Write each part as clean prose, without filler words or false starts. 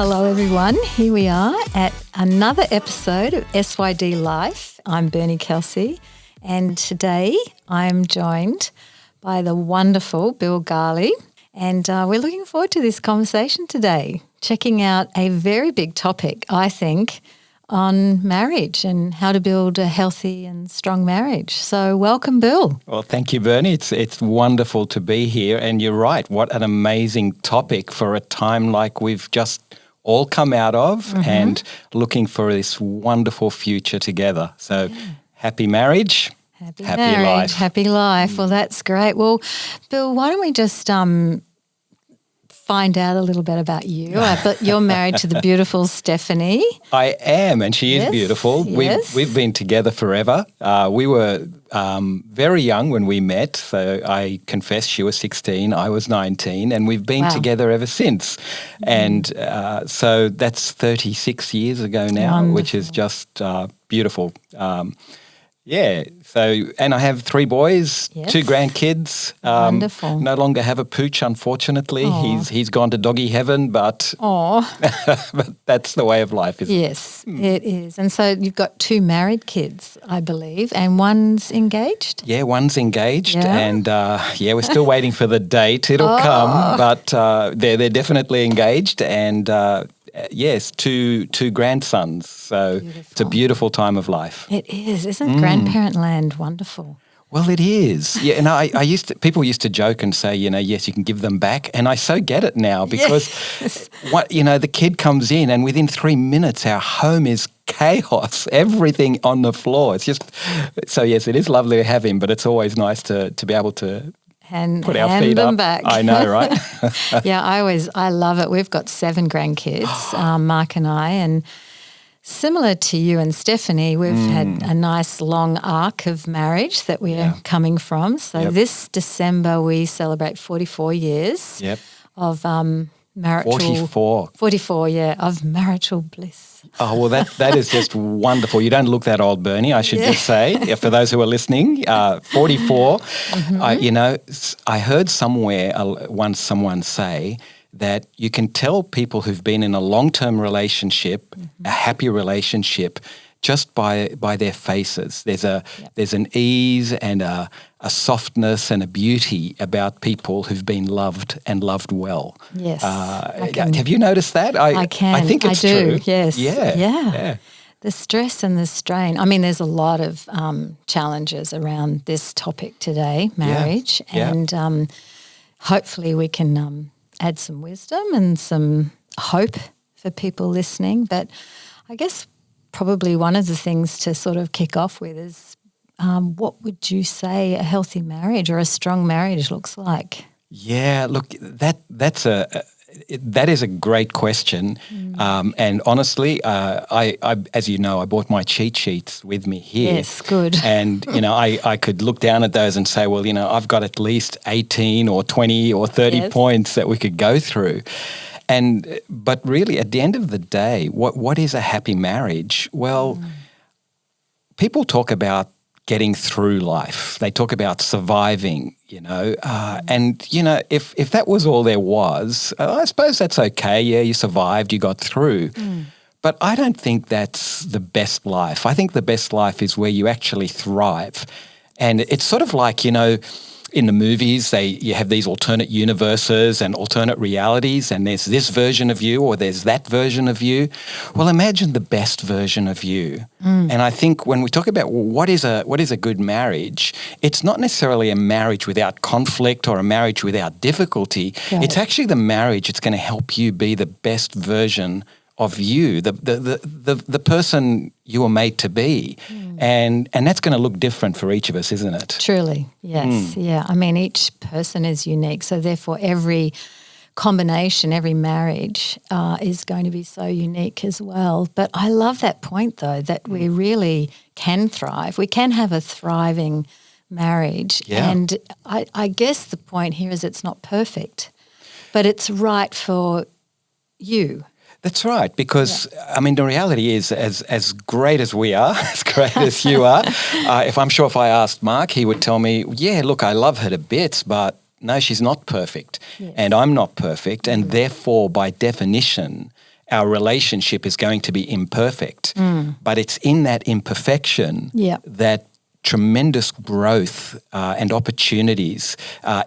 Hello everyone, here we are at another episode of SYD Life. I'm Bernie Kelsey and today I'm joined by the wonderful Bill Ghali and we're looking forward to this conversation today, checking out a very big topic, I think, on marriage and how to build a healthy and strong marriage. So welcome, Bill. Well, thank you, Bernie. It's wonderful to be here. And you're right, what an amazing topic for a time like we've just all come out of and looking for this wonderful future together. So happy marriage, happy life. Happy life. Well, that's great. Well, Bill, why don't we just find out a little bit about you. But you're married to the beautiful Stephanie. I am, and she is beautiful. Yes. We've been together forever. We were very young when we met, so I confess she was 16, I was 19, and we've been together ever since. And so that's 36 years ago now, Wonderful. Which is just beautiful. And I have 3 boys, 2 grandkids. Wonderful. No longer have a pooch, unfortunately. He's gone to doggy heaven, but but that's the way of life, isn't it? Yes, it is. And so you've got 2 married kids, I believe, and one's engaged? Yeah, one's engaged, and we're still waiting for the date. It'll come, but they're definitely engaged, and yes, two grandsons. So it's a beautiful time of life. It is. Isn't grandparent land wonderful? Well, it is. Yeah, and people used to joke and say, yes, you can give them back. And I so get it now because, the kid comes in and within 3 minutes our home is chaos, everything on the floor. It's just, so yes, it is lovely to have him, but it's always nice to be able to put our feet them up. Back. I know, right? Yeah, I love it. We've got 7 grandkids, Mark and I, and similar to you and Stephanie, we've had a nice long arc of marriage that we're coming from. So this December we celebrate 44 years of marital... 44, of marital bliss. Oh, well, that is just wonderful. You don't look that old, Bernie, I should just say, for those who are listening. 44, I heard somewhere once someone say that you can tell people who've been in a long-term relationship, a happy relationship, just by their faces. There's an ease and a softness and a beauty about people who've been loved and loved well. Yes. Have you noticed that? I think it's true. True. Yes. Yeah. The stress and the strain. I mean, there's a lot of challenges around this topic today, marriage, and hopefully we can add some wisdom and some hope for people listening. But I guess probably one of the things to sort of kick off with is what would you say a healthy marriage or a strong marriage looks like? Yeah, look, that is a great question. And honestly, I as you know, I brought my cheat sheets with me here. Yes, good. And, I could look down at those and say, well, I've got at least 18 or 20 or 30 points that we could go through. But really, at the end of the day, what is a happy marriage? Well, people talk about getting through life. They talk about surviving, and, if that was all there was, I suppose that's okay. Yeah, you survived, you got through. But I don't think that's the best life. I think the best life is where you actually thrive. And it's sort of like, in the movies, you have these alternate universes and alternate realities, and there's this version of you or there's that version of you. Well, imagine the best version of you. And I think when we talk about what is a good marriage, it's not necessarily a marriage without conflict or a marriage without difficulty. Right. It's actually the marriage that's going to help you be the best version of you, the person you were made to be. And that's going to look different for each of us, isn't it? Truly, yes. Yeah. I mean, each person is unique. So therefore every combination, every marriage is going to be so unique as well. But I love that point though, that we really can thrive. We can have a thriving marriage. Yeah. And I guess the point here is it's not perfect, but it's right for you. That's right, because, I mean, the reality is as great as we are, as great as you are, if I asked Mark, he would tell me, yeah, look, I love her to bits, but no, she's not perfect, and I'm not perfect, and therefore, by definition, our relationship is going to be imperfect. But it's in that imperfection that tremendous growth and opportunities,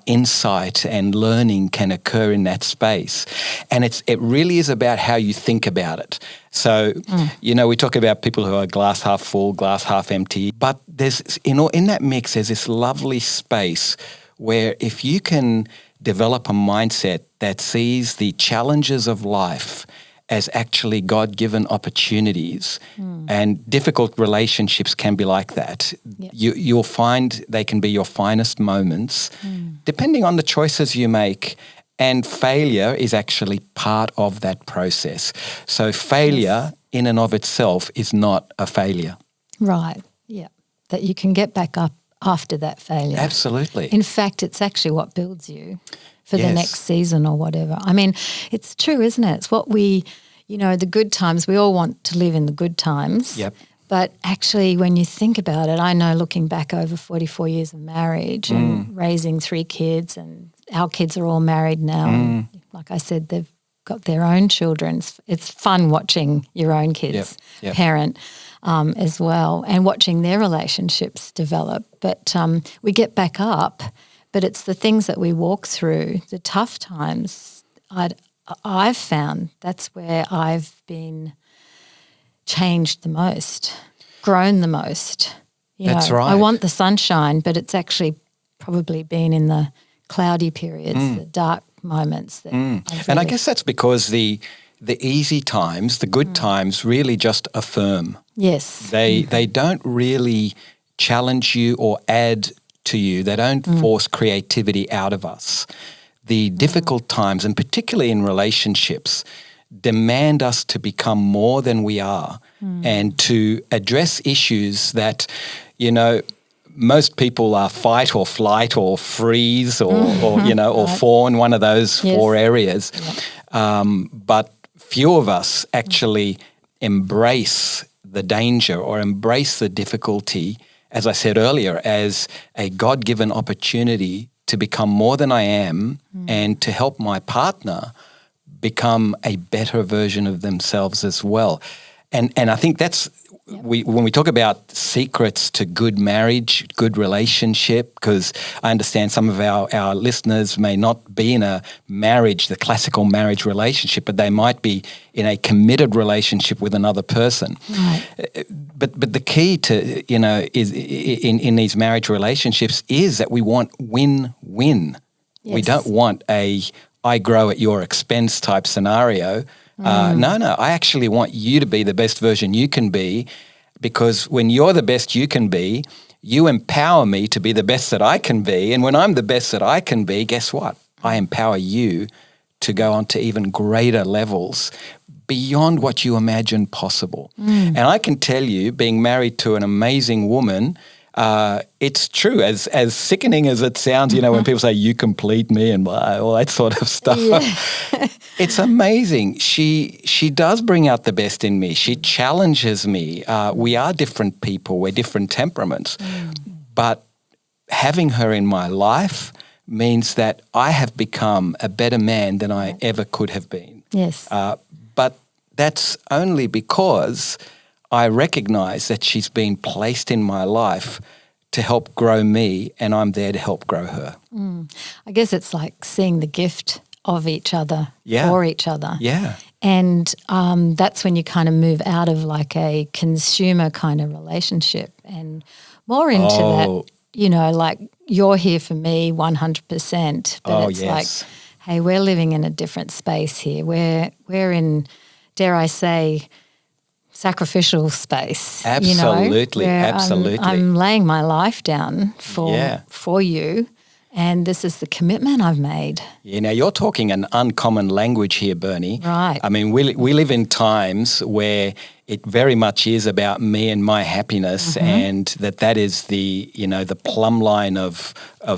insight and learning can occur in that space. And it really is about how you think about it. So, we talk about people who are glass half full, glass half empty, but there's in that mix, there's this lovely space where if you can develop a mindset that sees the challenges of life as actually God-given opportunities, and difficult relationships can be like that. Yep. You'll find they can be your finest moments, depending on the choices you make, and failure is actually part of that process. So failure in and of itself is not a failure. Right, yeah, that you can get back up after that failure. Absolutely. In fact, it's actually what builds you for the next season or whatever. I mean, it's true, isn't it? It's what the good times, we all want to live in the good times. Yep. But actually, when you think about it, I know looking back over 44 years of marriage and raising 3 kids, and our kids are all married now. And like I said, they've got their own children. It's fun watching your own kids parent as well, and watching their relationships develop. But we get back up. But it's the things that we walk through, the tough times, I've found that's where I've been changed the most, grown the most. That's right. I want the sunshine, but it's actually probably been in the cloudy periods, the dark moments. And I guess that's because the easy times, the good times really just affirm. Yes. They don't really challenge you or add to you. They don't force creativity out of us. The difficult times, and particularly in relationships, demand us to become more than we are and to address issues that, most people are fight or flight or freeze or or fawn, one of those 4 areas. But few of us actually embrace the danger or embrace the difficulty, as I said earlier, as a God-given opportunity to become more than I am and to help my partner become a better version of themselves as well. And I think that's, when we talk about secrets to good marriage, good relationship, because I understand some of our listeners may not be in a marriage, the classical marriage relationship, but they might be in a committed relationship with another person. Right. But the key to, is in these marriage relationships is that we want win-win. Yes. We don't want a I grow at your expense type scenario. No, I actually want you to be the best version you can be, because when you're the best you can be, you empower me to be the best that I can be. And when I'm the best that I can be, guess what? I empower you to go on to even greater levels beyond what you imagine possible. And I can tell you, being married to an amazing woman, it's true, as sickening as it sounds, when people say, you complete me and all that sort of stuff. Yeah. It's amazing. She does bring out the best in me. She challenges me. We are different people. We're different temperaments. But having her in my life means that I have become a better man than I ever could have been. Yes. But that's only because I recognize that she's been placed in my life to help grow me, and I'm there to help grow her. I guess it's like seeing the gift of each other for each other. Yeah. And that's when you kind of move out of like a consumer kind of relationship and more into that, like you're here for me 100%. But it's like, hey, we're living in a different space here. We're in, dare I say, sacrificial space. Absolutely, absolutely. I'm laying my life down for you, and this is the commitment I've made. Yeah, now you're talking an uncommon language here, Bernie. Right. I mean, we live in times where it very much is about me and my happiness, and that is the plumb line of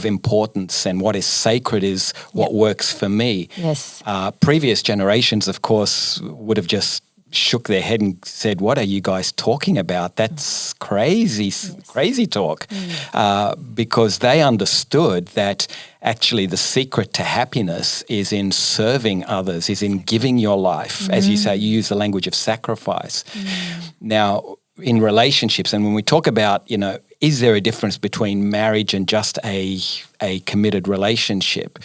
importance, and what is sacred is what works for me. Yes. Previous generations, of course, would have just shook their head and said, "What are you guys talking about? That's crazy, crazy talk." Because they understood that actually the secret to happiness is in serving others, is in giving your life. As you say, you use the language of sacrifice. Now, in relationships, and when we talk about, is there a difference between marriage and just a committed relationship?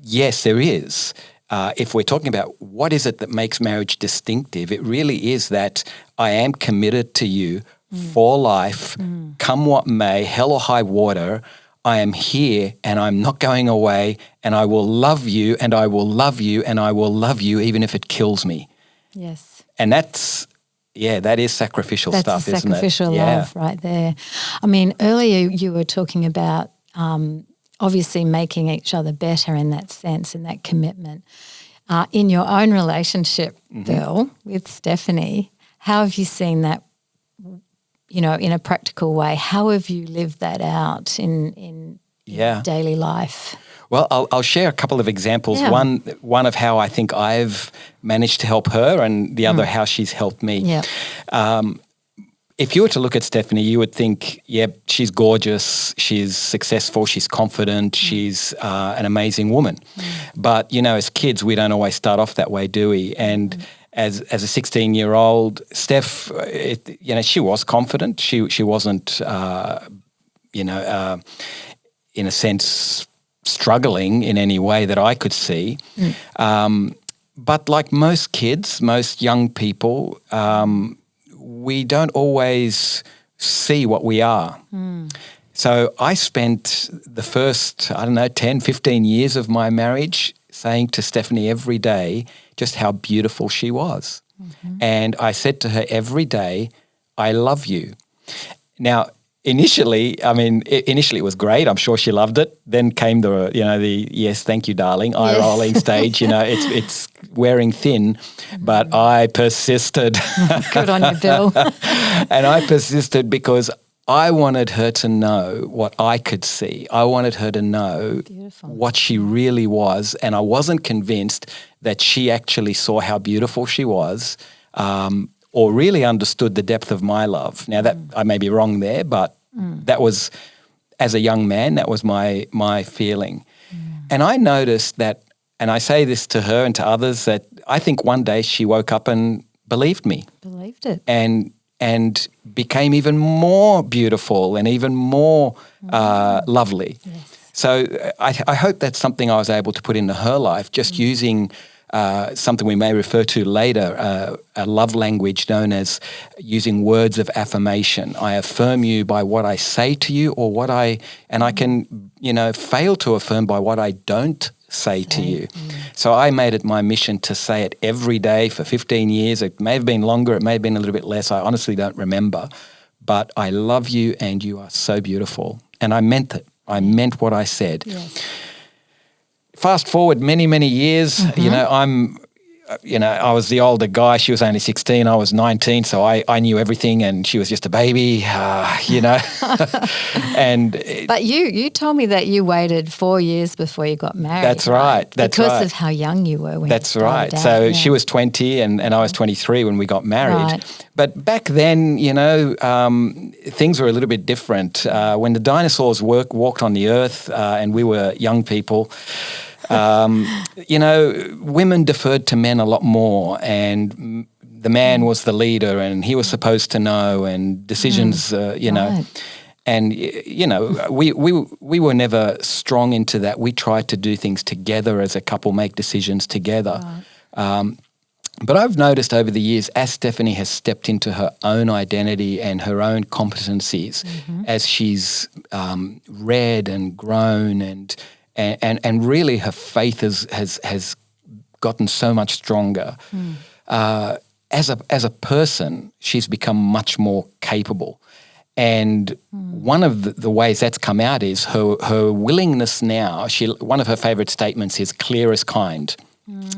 Yes, there is. If we're talking about what is it that makes marriage distinctive, it really is that I am committed to you for life, come what may, hell or high water. I am here and I'm not going away, and I will love you and I will love you and I will love you even if it kills me. Yes. And that is sacrificial stuff, isn't it? That's sacrificial love right there. I mean, earlier you were talking about obviously making each other better in that sense and that commitment. In your own relationship, Bill, with Stephanie, how have you seen that, in a practical way? How have you lived that out in daily life? Well, I'll share a couple of examples. Yeah. One of how I think I've managed to help her, and the other how she's helped me. Yeah. If you were to look at Stephanie, you would think, she's gorgeous, she's successful, she's confident, she's an amazing woman. But, as kids, we don't always start off that way, do we? And as a 16-year-old, Steph, she was confident. She wasn't, in a sense, struggling in any way that I could see. But like most kids, most young people, we don't always see what we are. So I spent the first, 10, 15 years of my marriage saying to Stephanie every day just how beautiful she was. And I said to her every day, I love you. Now, initially it was great. I'm sure she loved it. Then came the yes, thank you, darling, eye rolling stage. It's wearing thin, but I persisted. Good on you, Bill. And I persisted because I wanted her to know what I could see. I wanted her to know what she really was, and I wasn't convinced that she actually saw how beautiful she was, or really understood the depth of my love. Now, that I may be wrong there, but that was, as a young man, that was my feeling. And I noticed that, and I say this to her and to others, that I think one day she woke up and believed me. Believed it. And became even more beautiful and even more lovely. Yes. So I hope that's something I was able to put into her life, just using something we may refer to later, a love language known as using words of affirmation. I affirm you by what I say to you, or I can, fail to affirm by what I don't say to you. So I made it my mission to say it every day for 15 years. It may have been longer, it may have been a little bit less. I honestly don't remember. But I love you and you are so beautiful. And I meant it. I meant what I said. Yes. Fast forward many, many years, I was the older guy. She was only 16. I was 19. So I knew everything and she was just a baby, But you told me that you waited 4 years before you got married. That's right. Because of how young you were when That's right. So she was 20 and I was 23 when we got married. Right. But back then, things were a little bit different. When the dinosaurs walked on the earth and we were young people, women deferred to men a lot more, and the man was the leader and he was supposed to know, and decisions, right. And, we were never strong into that. We tried to do things together as a couple, make decisions together. Right. But I've noticed over the years, as Stephanie has stepped into her own identity and her own competencies, as she's read and grown and really her faith has gotten so much stronger. As a person, she's become much more capable. And one of the ways that's come out is her willingness now. One of her favorite statements is clear as kind,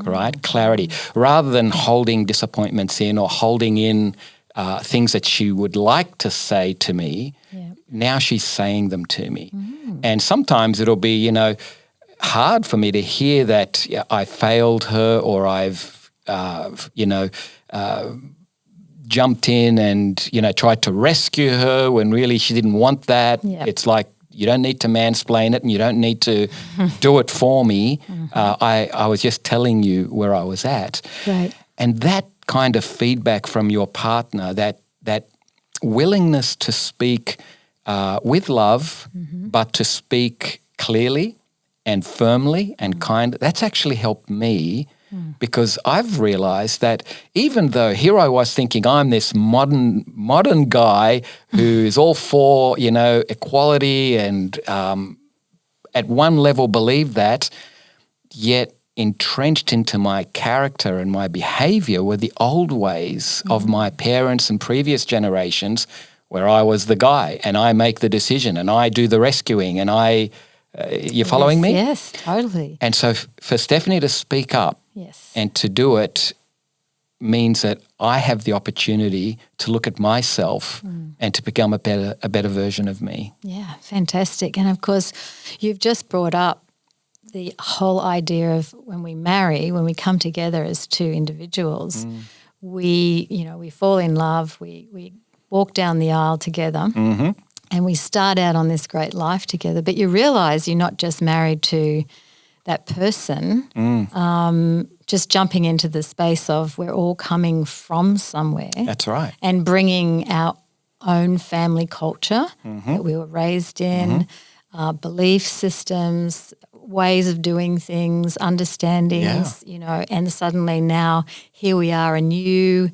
right? Clarity. Rather than holding disappointments in or holding in things that she would like to say to me, now she's saying them to me. And sometimes it'll be, hard for me to hear that I failed her or I've jumped in and, tried to rescue her when really she didn't want that. Yep. It's like, you don't need to mansplain it and you don't need to do it for me. I was just telling you where I was at. Right. And that kind of feedback from your partner, that willingness to speak with love, but to speak clearly and firmly and kind, that's actually helped me because I've realized that even though here I was thinking I'm this modern guy who's all for, equality and at one level believe that, yet entrenched into my character and my behavior were the old ways of my parents and previous generations where I was the guy and I make the decision and I do the rescuing and you're following me? Yes, totally. And so for Stephanie to speak up and to do it means that I have the opportunity to look at myself and to become a better version of me. Yeah, fantastic. And of course, you've just brought up the whole idea of when we come together as two individuals, we fall in love, we walk down the aisle together and we start out on this great life together. But you realise you're not just married to that person, just jumping into the space of we're all coming from somewhere. That's right. And bringing our own family culture that we were raised in, belief systems, ways of doing things, understandings, and suddenly now here we are, a new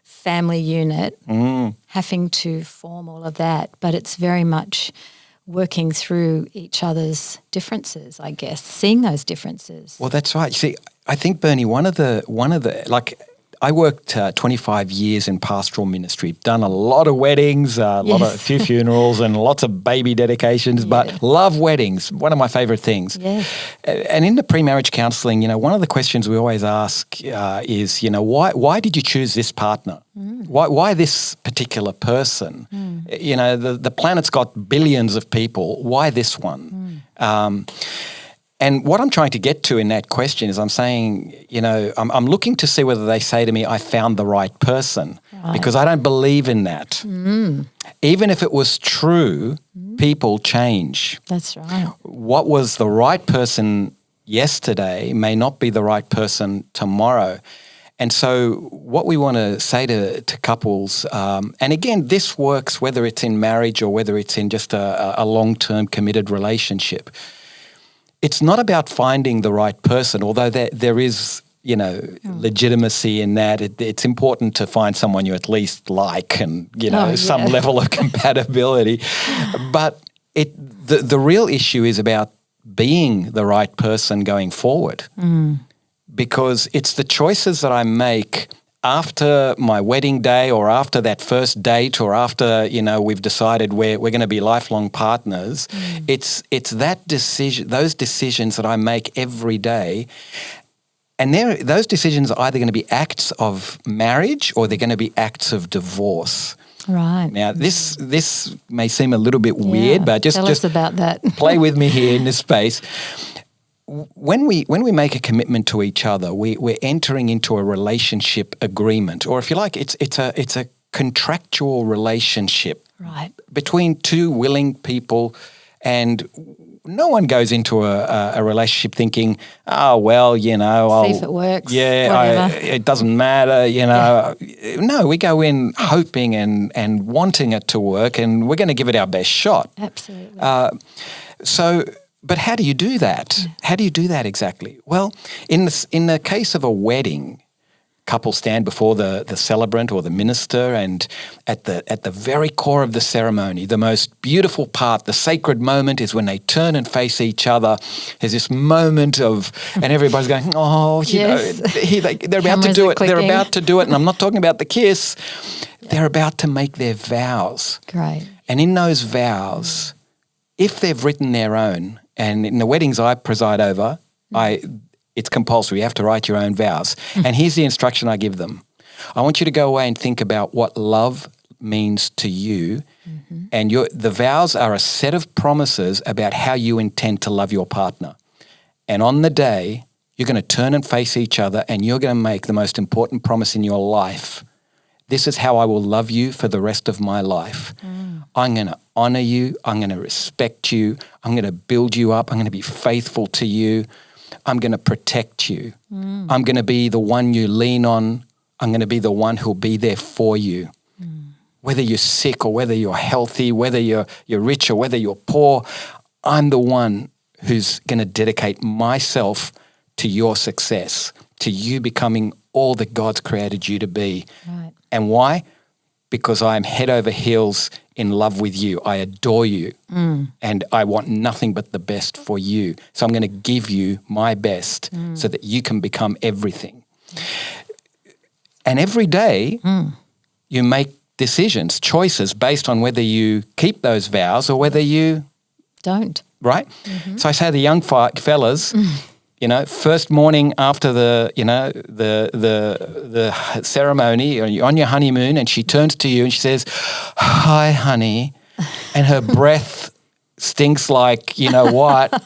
family unit having to form all of that. But it's very much working through each other's differences, I guess, seeing those differences. Well, that's right. You see, I think, Bernie, one of the I worked 25 years in pastoral ministry, done a lot of weddings, a few funerals and lots of baby dedications, but love weddings, one of my favorite things. Yeah. And in the pre-marriage counselling, one of the questions we always ask is, why did you choose this partner? Why this particular person? The planet's got billions of people. Why this one? And what I'm trying to get to in that question is I'm saying, I'm looking to see whether they say to me, I found the right person, because I don't believe in that. Even if it was true, people change. That's right. What was the right person yesterday may not be the right person tomorrow. And so what we want to say to couples, and again, this works whether it's in marriage or whether it's in just a long-term committed relationship. It's not about finding the right person, although there is, legitimacy in that. It's important to find someone you at least like and, some level of compatibility. But the real issue is about being the right person going forward, because it's the choices that I make after my wedding day or after that first date or after, we've decided we're going to be lifelong partners. It's that decision, those decisions that I make every day. And those decisions are either going to be acts of marriage or they're going to be acts of divorce. Right. Now, this may seem a little bit weird, but tell us about that. Play with me here in this space. When we make a commitment to each other, we're entering into a relationship agreement, or if you like, it's a contractual relationship between two willing people, and no one goes into a relationship thinking, oh well, see if it works. Yeah, it doesn't matter, No, we go in hoping and wanting it to work, and we're going to give it our best shot. Absolutely. But how do you do that? How do you do that exactly? Well, in the case of a wedding, couples stand before the celebrant or the minister, and at the very core of the ceremony, the most beautiful part, the sacred moment, is when they turn and face each other. There's this moment and everybody's going, oh, they're about to do it. They're about to do it, and I'm not talking about the kiss. They're about to make their vows. Great. And in those vows, if they've written their own, and in the weddings I preside over, it's compulsory. You have to write your own vows. And here's the instruction I give them. I want you to go away and think about what love means to you. And the vows are a set of promises about how you intend to love your partner. And on the day, You're going to turn and face each other, and you're going to make the most important promise in your life. This is how I will love you for the rest of my life. I'm going to honor you. I'm going to respect you. I'm going to build you up. I'm going to be faithful to you. I'm going to protect you. I'm going to be the one you lean on. I'm going to be the one who'll be there for you. Whether you're sick or whether you're healthy, whether you're rich or whether you're poor, I'm the one who's going to dedicate myself to your success, to you becoming all that God's created you to be. Right. And why? Because I am head over heels in love with you. I adore you. And I want nothing but the best for you. So I'm going to give you my best so that you can become everything. And every day you make decisions, choices based on whether you keep those vows or whether you don't. Right? So I say to the young fellas, you know, first morning after the ceremony, or you're on your honeymoon, and she turns to you and she says, "Hi, honey," and her breath stinks like, you know what?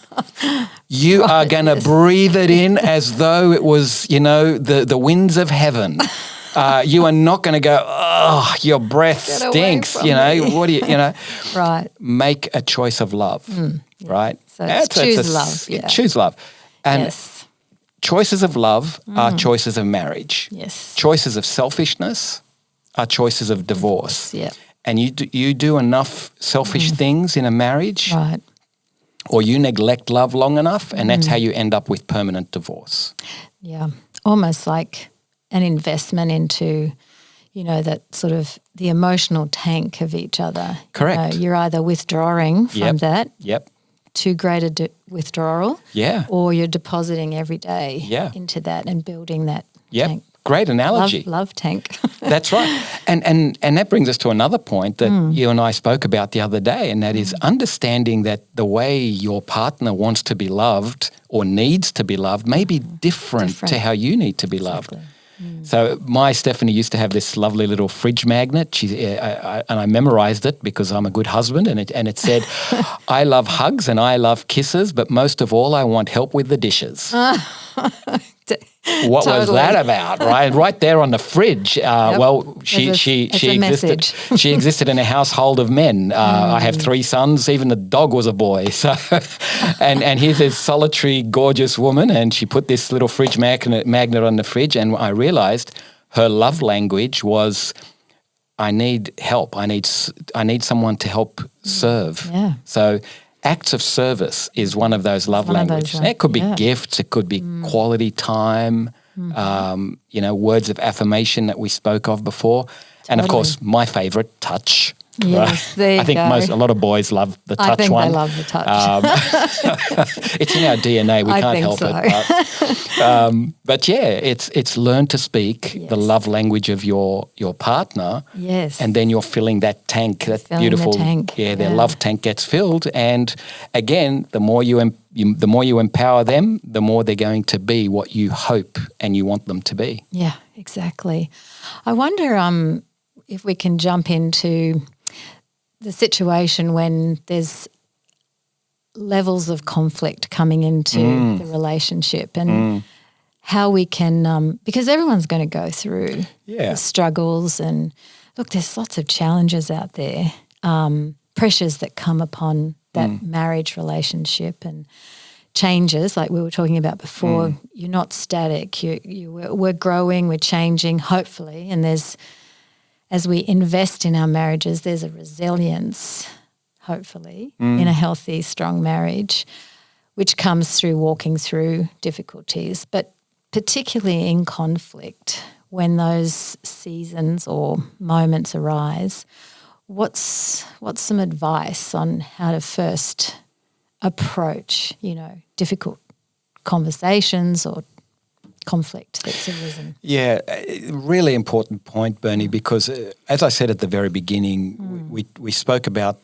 You are going to breathe it in as though it was, you know, the winds of heaven. You are not going to go, "Oh, your breath stinks." You know, what do you know? Right. Make a choice of love, right? So choose love. Yeah. Choose love. And choices of love are choices of marriage. Yes. Choices of selfishness are choices of divorce. Yeah. And you do enough selfish things in a marriage, Right. or you neglect love long enough, and that's how you end up with permanent divorce. Yeah. Almost like an investment into, you know, that sort of the emotional tank of each other. Correct. You know, you're either withdrawing from that. Yep. Too great a withdrawal. Yeah. Or you're depositing every day Yeah. into that and building that Yep. tank. Great analogy. Love tank. That's right. And that brings us to another point that you and I spoke about the other day, and that is understanding that the way your partner wants to be loved or needs to be loved may be different to how you need to be loved. So my Stephanie used to have this lovely little fridge magnet, and I memorized it because I'm a good husband, and it said, "I love hugs and I love kisses, but most of all, I want help with the dishes." What was that about, right? Right there on the fridge. Well, she existed. She existed in a household of men. I have 3 sons. Even the dog was a boy. So, and here's this solitary, gorgeous woman, and she put this little fridge magnet on the fridge, and I realized her love language was, I need help. I need someone to help serve. Yeah. So acts of service is one of those love languages. It could be gifts. It could be quality time, you know, words of affirmation that we spoke of before. Totally. And, of course, my favourite, touch. Yes, right? there you I think go. a lot of boys love the touch one. I think they love the touch. It's in our DNA. We can't help it. But yeah, it's learn to speak the love language of your partner. Yes. And then you're filling that tank, that beautiful tank. Their love tank gets filled. And again, the more you empower them, the more they're going to be what you hope and you want them to be. Yeah, exactly. I wonder if we can jump into the situation when there's levels of conflict coming into the relationship, and how we can, because everyone's going to go through the struggles, and look, there's lots of challenges out there, pressures that come upon that marriage relationship, and changes like we were talking about before. You're not static. We're growing, we're changing, hopefully, and as we invest in our marriages, there's a resilience, hopefully, in a healthy, strong marriage, which comes through walking through difficulties, but particularly in conflict, when those seasons or moments arise. What's some advice on how to first approach, you know, difficult conversations or conflict that's arisen? Yeah, really important point, Bernie, because as I said at the very beginning, we spoke about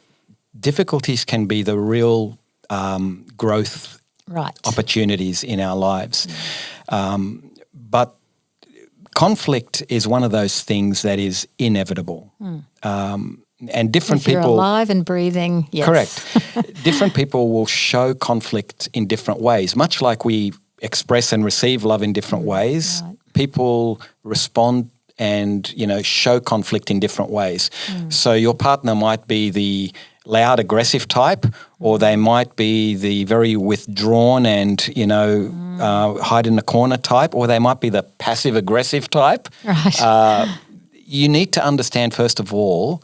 difficulties can be the real growth opportunities in our lives. But conflict is one of those things that is inevitable. And different people... If you're alive and breathing, yes. Correct. Different people will show conflict in different ways, much like we express and receive love in different ways. Right. People respond and, show conflict in different ways. So your partner might be the loud, aggressive type, or they might be the very withdrawn and, hide in the corner type, or they might be the passive aggressive type. Right. You need to understand, first of all,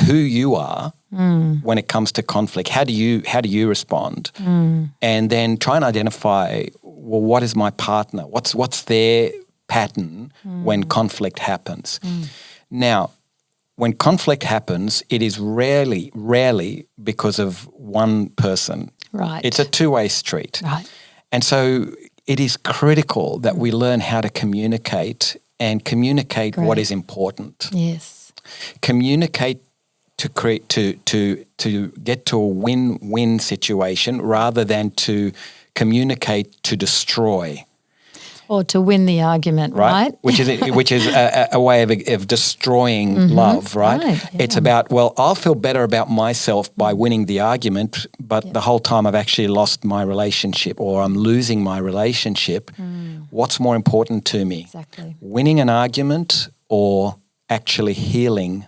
who you are when it comes to conflict. How do you respond? And then try and identify, well, what is my partner? What's their pattern when conflict happens? Now, when conflict happens, it is rarely because of one person. Right. It's a two-way street. Right. And so it is critical that we learn how to communicate and communicate what is important. Yes. Communicate to create to get to a win-win situation rather than to communicate to destroy. Or to win the argument, right? Which is a way of destroying love, right? Right, yeah. It's about, well, I'll feel better about myself by winning the argument, but the whole time I've actually lost my relationship or I'm losing my relationship. What's more important to me? Exactly. Winning an argument or actually healing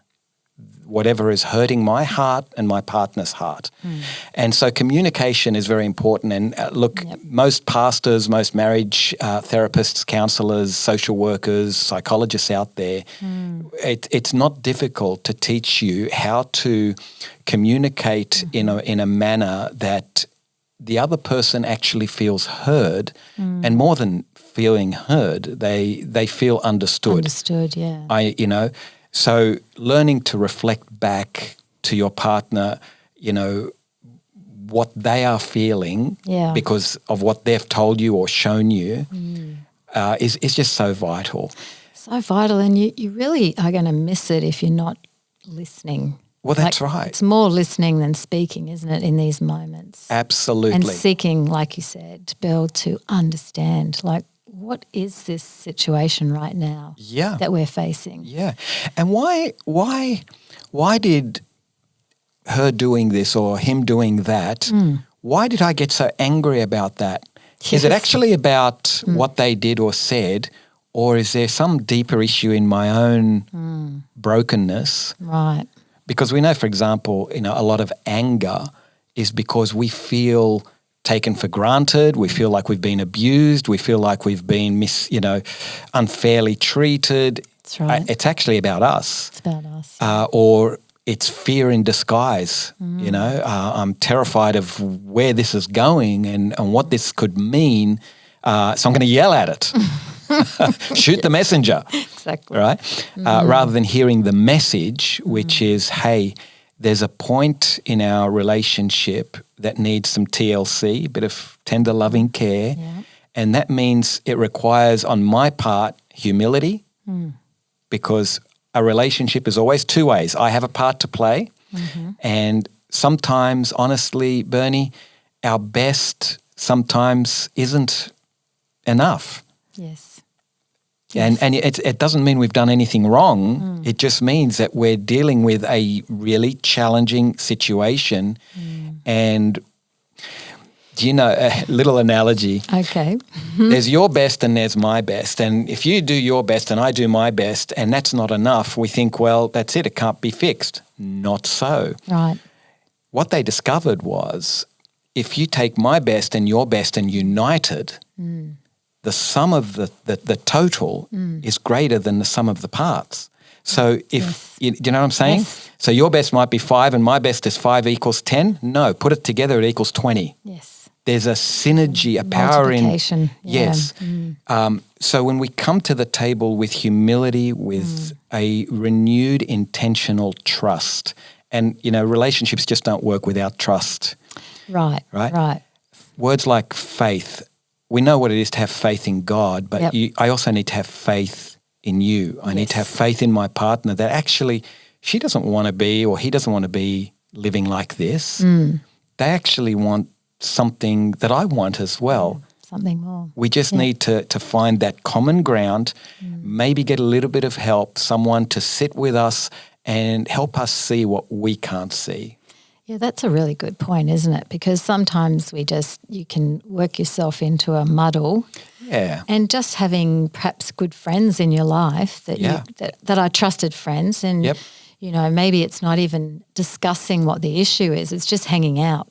whatever is hurting my heart and my partner's heart. And so communication is very important. And most pastors, most marriage therapists, counselors, social workers, psychologists out there, it's not difficult to teach you how to communicate in a manner that the other person actually feels heard, and more than feeling heard, they feel understood. Understood, yeah. So learning to reflect back to your partner, what they are feeling because of what they've told you or shown you is just so vital. So vital, and you really are going to miss it if you're not listening. Well, that's right. It's more listening than speaking, isn't it, in these moments? Absolutely. And seeking, like you said, to be able to understand, what is this situation right now that we're facing? Yeah. And why did her doing this or him doing that, why did I get so angry about that? Yes. Is it actually about what they did or said, or is there some deeper issue in my own brokenness? Right. Because we know, for example, a lot of anger is because we feel taken for granted, we feel like we've been abused, we feel like we've been unfairly treated. That's right. It's actually about us. It's about us. Or it's fear in disguise. I'm terrified of where this is going and what this could mean, so I'm going to yell at it. Shoot the messenger. Exactly. Right? Rather than hearing the message, which is, hey, there's a point in our relationship that needs some TLC, a bit of tender loving care. Yeah. And that means it requires on my part humility because a relationship is always two ways. I have a part to play. And sometimes, honestly, Bernie, our best sometimes isn't enough. Yes. And it doesn't mean we've done anything wrong. It just means that we're dealing with a really challenging situation. And a little analogy. Okay. There's your best and there's my best. And if you do your best and I do my best and that's not enough, we think, well, that's it. It can't be fixed. Not so. Right. What they discovered was if you take my best and your best and unite it, the sum of the total is greater than the sum of the parts. So if, do you know what I'm saying? Yes. So your best might be 5 and my best is 5 equals 10. No, put it together, it equals 20. Yes. There's a synergy, a power in. Multiplication. Yes. So when we come to the table with humility, with a renewed intentional trust, and, relationships just don't work without trust. Right. Words like faith. We know what it is to have faith in God, but I also need to have faith in you. I need to have faith in my partner that actually she doesn't want to be or he doesn't want to be living like this. They actually want something that I want as well. Something more. We just need to find that common ground, maybe get a little bit of help, someone to sit with us and help us see what we can't see. Yeah, that's a really good point, isn't it? Because sometimes you can work yourself into a muddle. Yeah. And just having perhaps good friends in your life that are trusted friends, and maybe it's not even discussing what the issue is, it's just hanging out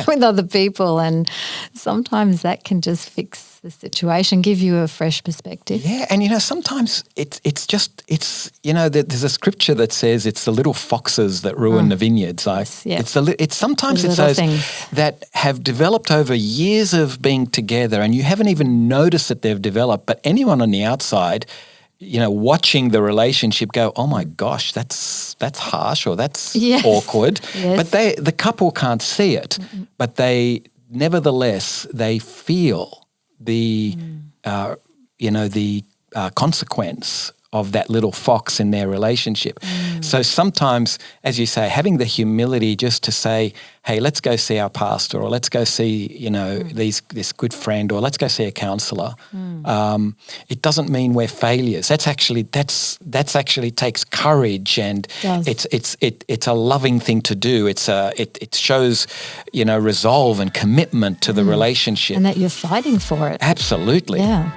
with other people, and sometimes that can just fix the situation, give you a fresh perspective. Yeah, and sometimes it's there's a scripture that says it's the little foxes that ruin the vineyards. It's sometimes it's those things that have developed over years of being together, and you haven't even noticed that they've developed. But anyone on the outside, watching the relationship go, oh my gosh, that's harsh or that's awkward. Yes. But the couple can't see it, but nevertheless they feel the consequence of that little fox in their relationship. So sometimes, as you say, having the humility just to say, hey, let's go see our pastor, or let's go see, this good friend, or let's go see a counsellor. It doesn't mean we're failures. That's actually takes courage, and it's a loving thing to do. It shows, resolve and commitment to the relationship. And that you're fighting for it. Absolutely. Yeah.